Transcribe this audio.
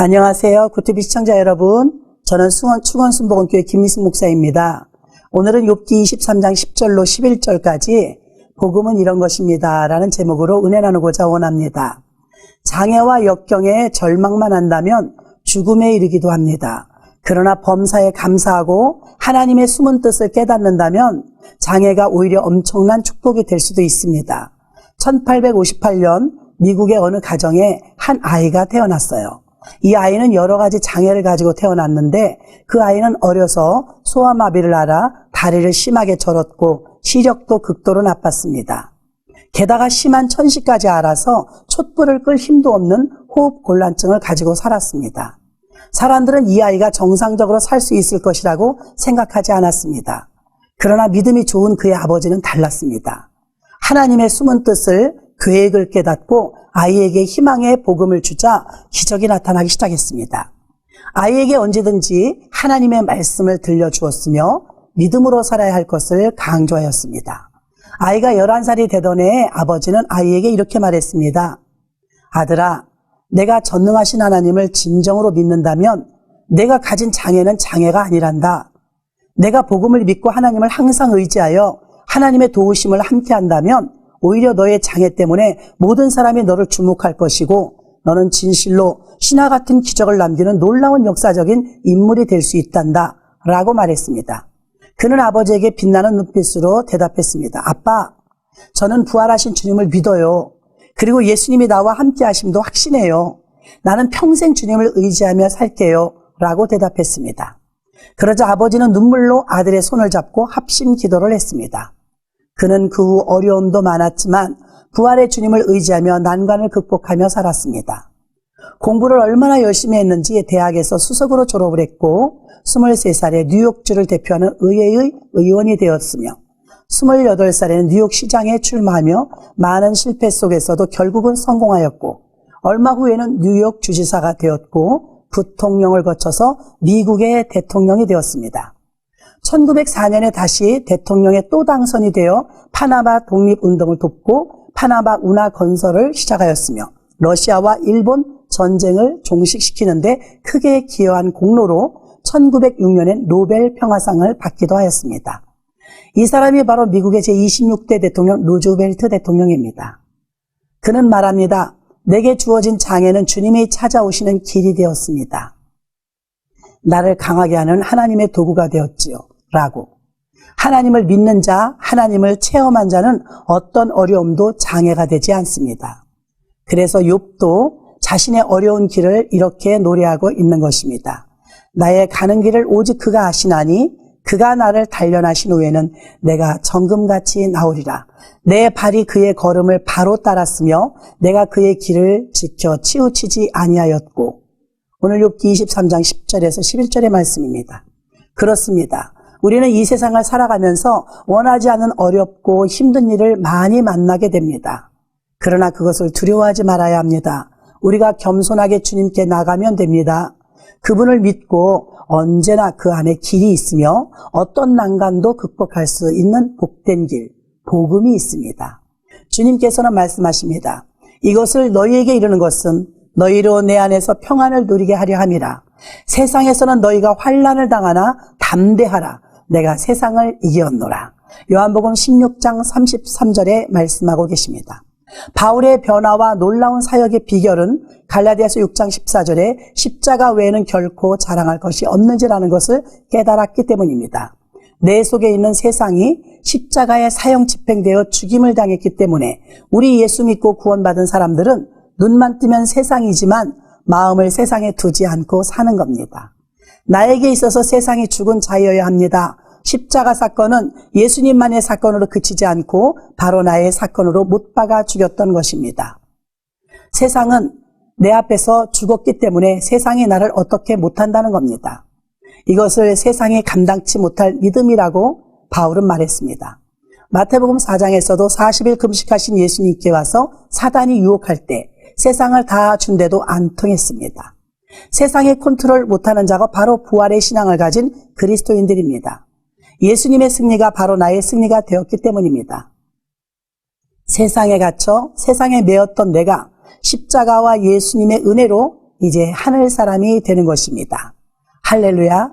안녕하세요. 구티비 시청자 여러분. 저는 충원순복음교회 김미숙 목사입니다. 오늘은 욥기 23장 10절로 11절까지 복음은 이런 것입니다 라는 제목으로 은혜 나누고자 원합니다. 장애와 역경에 절망만 한다면 죽음에 이르기도 합니다. 그러나 범사에 감사하고 하나님의 숨은 뜻을 깨닫는다면 장애가 오히려 엄청난 축복이 될 수도 있습니다. 1858년 미국의 어느 가정에 한 아이가 태어났어요. 이 아이는 여러 가지 장애를 가지고 태어났는데 그 아이는 어려서 소아마비를 앓아 다리를 심하게 절었고 시력도 극도로 나빴습니다. 게다가 심한 천식까지 앓아서 촛불을 끌 힘도 없는 호흡곤란증을 가지고 살았습니다. 사람들은 이 아이가 정상적으로 살 수 있을 것이라고 생각하지 않았습니다. 그러나 믿음이 좋은 그의 아버지는 달랐습니다. 하나님의 숨은 뜻을, 계획을 깨닫고 아이에게 희망의 복음을 주자 기적이 나타나기 시작했습니다. 아이에게 언제든지 하나님의 말씀을 들려주었으며 믿음으로 살아야 할 것을 강조하였습니다. 아이가 11살이 되던 해에 아버지는 아이에게 이렇게 말했습니다. 아들아, 내가 전능하신 하나님을 진정으로 믿는다면 내가 가진 장애는 장애가 아니란다. 내가 복음을 믿고 하나님을 항상 의지하여 하나님의 도우심을 함께 한다면 오히려 너의 장애 때문에 모든 사람이 너를 주목할 것이고 너는 진실로 신화 같은 기적을 남기는 놀라운 역사적인 인물이 될 수 있단다 라고 말했습니다. 그는 아버지에게 빛나는 눈빛으로 대답했습니다. 아빠, 저는 부활하신 주님을 믿어요. 그리고 예수님이 나와 함께 하심도 확신해요. 나는 평생 주님을 의지하며 살게요 라고 대답했습니다. 그러자 아버지는 눈물로 아들의 손을 잡고 합심 기도를 했습니다. 그는 그 후 어려움도 많았지만 부활의 주님을 의지하며 난관을 극복하며 살았습니다. 공부를 얼마나 열심히 했는지 대학에서 수석으로 졸업을 했고 23살에 뉴욕주를 대표하는 의회의 의원이 되었으며 28살에는 뉴욕시장에 출마하며 많은 실패 속에서도 결국은 성공하였고 얼마 후에는 뉴욕 주지사가 되었고 부통령을 거쳐서 미국의 대통령이 되었습니다. 1904년에 다시 대통령에 또 당선이 되어 파나마 독립운동을 돕고 파나마 운하 건설을 시작하였으며 러시아와 일본 전쟁을 종식시키는데 크게 기여한 공로로 1906년에 노벨 평화상을 받기도 하였습니다. 이 사람이 바로 미국의 제26대 대통령 루즈벨트 대통령입니다. 그는 말합니다. 내게 주어진 장애는 주님이 찾아오시는 길이 되었습니다. 나를 강하게 하는 하나님의 도구가 되었지요. 라고. 하나님을 믿는 자, 하나님을 체험한 자는 어떤 어려움도 장애가 되지 않습니다. 그래서 욥도 자신의 어려운 길을 이렇게 노래하고 있는 것입니다. 나의 가는 길을 오직 그가 아시나니 그가 나를 단련하신 후에는 내가 정금같이 나오리라. 내 발이 그의 걸음을 바로 따랐으며 내가 그의 길을 지켜 치우치지 아니하였고. 오늘 욥기 23장 10절에서 11절의 말씀입니다. 그렇습니다. 우리는 이 세상을 살아가면서 원하지 않는 어렵고 힘든 일을 많이 만나게 됩니다. 그러나 그것을 두려워하지 말아야 합니다. 우리가 겸손하게 주님께 나가면 됩니다. 그분을 믿고 언제나 그 안에 길이 있으며 어떤 난간도 극복할 수 있는 복된 길, 복음이 있습니다. 주님께서는 말씀하십니다. 이것을 너희에게 이르는 것은 너희로 내 안에서 평안을 누리게 하려 함이라. 세상에서는 너희가 환난을 당하나 담대하라. 내가 세상을 이겼노라. 요한복음 16장 33절에 말씀하고 계십니다. 바울의 변화와 놀라운 사역의 비결은 갈라디아서 6장 14절에 십자가 외에는 결코 자랑할 것이 없는지라는 것을 깨달았기 때문입니다. 내 속에 있는 세상이 십자가에 사형 집행되어 죽임을 당했기 때문에 우리 예수 믿고 구원받은 사람들은 눈만 뜨면 세상이지만 마음을 세상에 두지 않고 사는 겁니다. 나에게 있어서 세상이 죽은 자여야 합니다. 십자가 사건은 예수님만의 사건으로 그치지 않고 바로 나의 사건으로 못 박아 죽였던 것입니다. 세상은 내 앞에서 죽었기 때문에 세상이 나를 어떻게 못한다는 겁니다. 이것을 세상이 감당치 못할 믿음이라고 바울은 말했습니다. 마태복음 4장에서도 40일 금식하신 예수님께 와서 사단이 유혹할 때 세상을 다 준데도 안 통했습니다. 세상의 컨트롤 못하는 자가 바로 부활의 신앙을 가진 그리스도인들입니다. 예수님의 승리가 바로 나의 승리가 되었기 때문입니다. 세상에 갇혀 세상에 매였던 내가 십자가와 예수님의 은혜로 이제 하늘 사람이 되는 것입니다. 할렐루야.